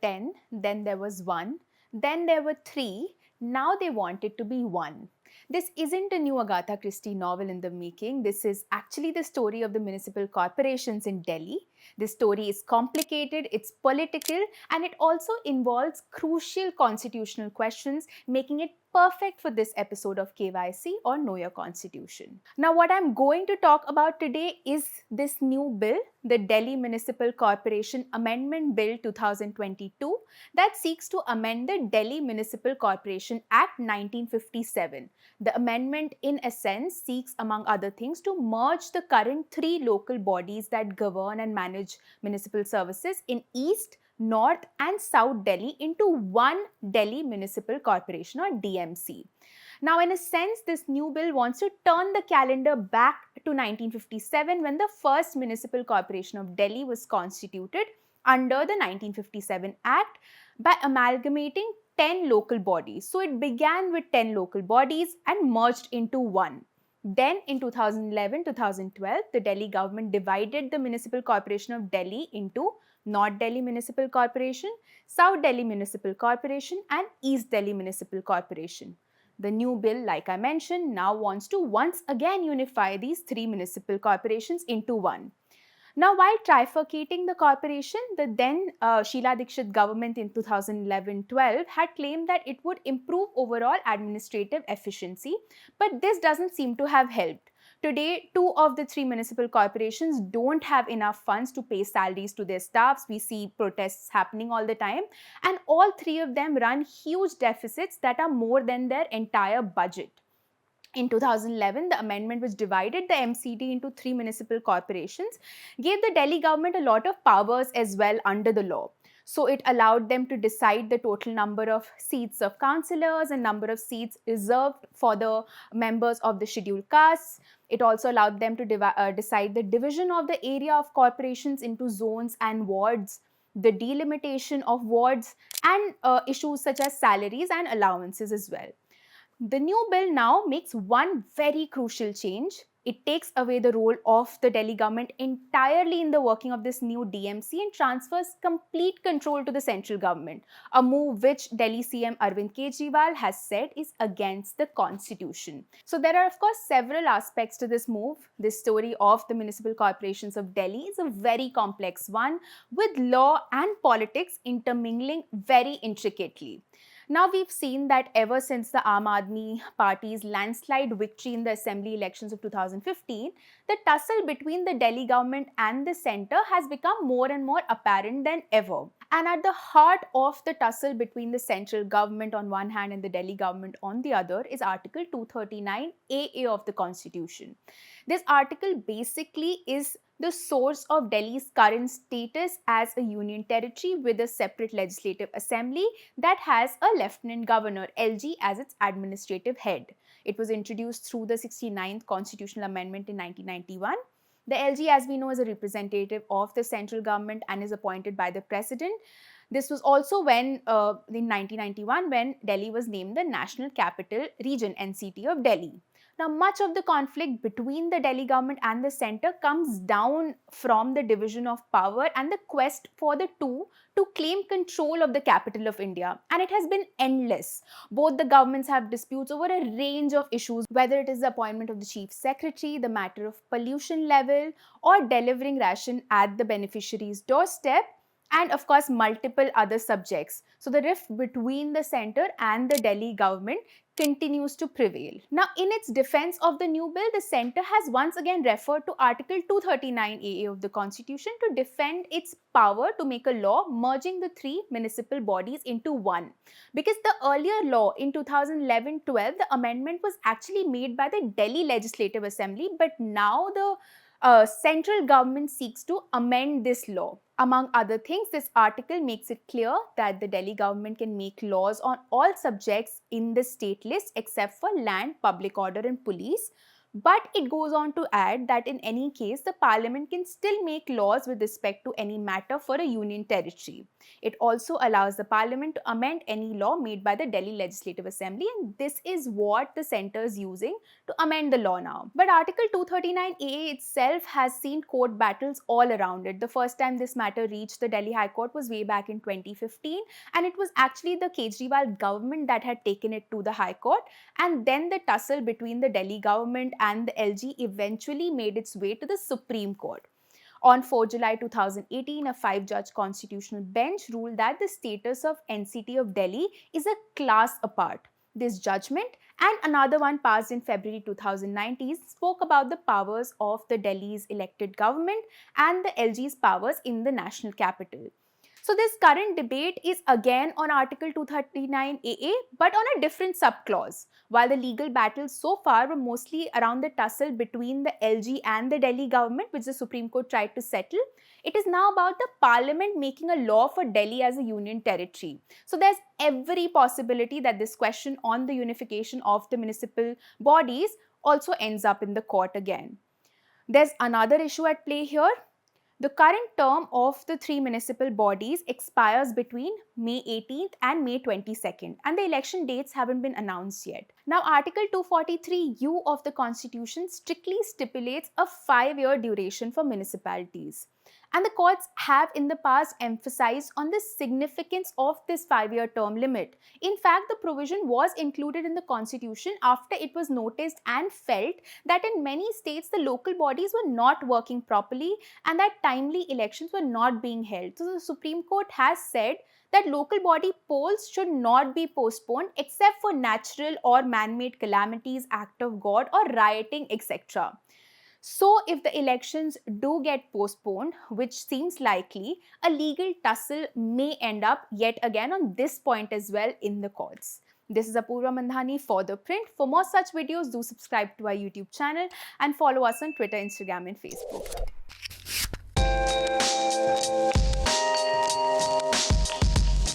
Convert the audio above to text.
10, then there was 1, then there were 3, now they want it to be 1. This isn't a new Agatha Christie novel in the making. This is actually the story of the municipal corporations in Delhi. This story is complicated, it's political, and it also involves crucial constitutional questions, making it perfect for this episode of KYC or Know Your Constitution. Now, what I'm going to talk about today is this new bill, the Delhi Municipal Corporation Amendment Bill 2022, that seeks to amend the Delhi Municipal Corporation Act 1957. The amendment, in essence, seeks, among other things, to merge the current 3 local bodies that govern and manage municipal services in East, North and South Delhi into one Delhi Municipal Corporation or DMC. Now, in a sense, this new bill wants to turn the calendar back to 1957 when the first Municipal Corporation of Delhi was constituted under the 1957 Act by amalgamating 10 local bodies. So it began with 10 local bodies and merged into one. Then in 2011-2012, the Delhi government divided the Municipal Corporation of Delhi into North Delhi Municipal Corporation, South Delhi Municipal Corporation and East Delhi Municipal Corporation. The new bill, like I mentioned, now wants to once again unify these 3 municipal corporations into one. Now, while trifurcating the corporation, the then Sheila Dikshit government in 2011-12 had claimed that it would improve overall administrative efficiency, but this doesn't seem to have helped. Today, 2 of the 3 municipal corporations don't have enough funds to pay salaries to their staffs. We see protests happening all the time, and all 3 of them run huge deficits that are more than their entire budget. In 2011, the amendment which divided the MCD into 3 municipal corporations gave the Delhi government a lot of powers as well under the law. So it allowed them to decide the total number of seats of councillors and number of seats reserved for the members of the scheduled castes. It also allowed them to decide the division of the area of corporations into zones and wards, the delimitation of wards, and issues such as salaries and allowances as well. The new bill now makes one very crucial change. It takes away the role of the Delhi government entirely in the working of this new DMC and transfers complete control to the central government, a move which Delhi CM Arvind Kejriwal has said is against the constitution. So there are of course several aspects to this move. This story of the municipal corporations of Delhi is a very complex one with law and politics intermingling very intricately. Now, we've seen that ever since the Aam Aadmi Party's landslide victory in the assembly elections of 2015, the tussle between the Delhi government and the centre has become more and more apparent than ever. And at the heart of the tussle between the central government on one hand and the Delhi government on the other is Article 239 AA of the Constitution. This article basically is the source of Delhi's current status as a union territory with a separate legislative assembly that has a lieutenant governor, LG, as its administrative head. It was introduced through the 69th constitutional amendment in 1991. The LG, as we know, is a representative of the central government and is appointed by the president. This was also when, in 1991, when Delhi was named the National Capital Region, NCT of Delhi. Now, much of the conflict between the Delhi government and the centre comes down from the division of power and the quest for the two to claim control of the capital of India. And it has been endless. Both the governments have disputes over a range of issues, whether it is the appointment of the chief secretary, the matter of pollution level, or delivering ration at the beneficiary's doorstep, and of course multiple other subjects. So the rift between the centre and the Delhi government continues to prevail. Now, in its defense of the new bill, the centre has once again referred to Article 239 AA of the Constitution to defend its power to make a law merging the 3 municipal bodies into one. Because the earlier law in 2011-12, the amendment was actually made by the Delhi Legislative Assembly, but now the central government seeks to amend this law. Among other things, this article makes it clear that the Delhi government can make laws on all subjects in the state list except for land, public order and police, But it goes on to add that in any case, the parliament can still make laws with respect to any matter for a union territory. It also allows the parliament to amend any law made by the Delhi Legislative Assembly, and this is what the centre is using to amend the law now. But Article 239A itself has seen court battles all around it. The first time this matter reached the Delhi High Court was way back in 2015, and it was actually the Kejriwal government that had taken it to the High Court, and then the tussle between the Delhi government and the LG eventually made its way to the Supreme Court. On 4 July 2018, a 5-judge constitutional bench ruled that the status of NCT of Delhi is a class apart. This judgment and another one passed in February 2019 spoke about the powers of the Delhi's elected government and the LG's powers in the national capital. So this current debate is again on Article 239AA, but on a different subclause. While the legal battles so far were mostly around the tussle between the LG and the Delhi government, which the Supreme Court tried to settle, it is now about the parliament making a law for Delhi as a union territory. So there's every possibility that this question on the unification of the municipal bodies also ends up in the court again. There's another issue at play here. The current term of the 3 municipal bodies expires between May 18th and May 22nd, and the election dates haven't been announced yet. Now, Article 243U of the Constitution strictly stipulates a 5-year duration for municipalities. And the courts have in the past emphasized on the significance of this 5-year term limit. In fact, the provision was included in the Constitution after it was noticed and felt that in many states the local bodies were not working properly and that timely elections were not being held. So the Supreme Court has said that local body polls should not be postponed except for natural or man-made calamities, act of God, or rioting, etc. So, if the elections do get postponed, which seems likely, a legal tussle may end up yet again on this point as well in the courts. This is Apoorva Mandhani for ThePrint. For more such videos, do subscribe to our YouTube channel and follow us on Twitter, Instagram, and Facebook.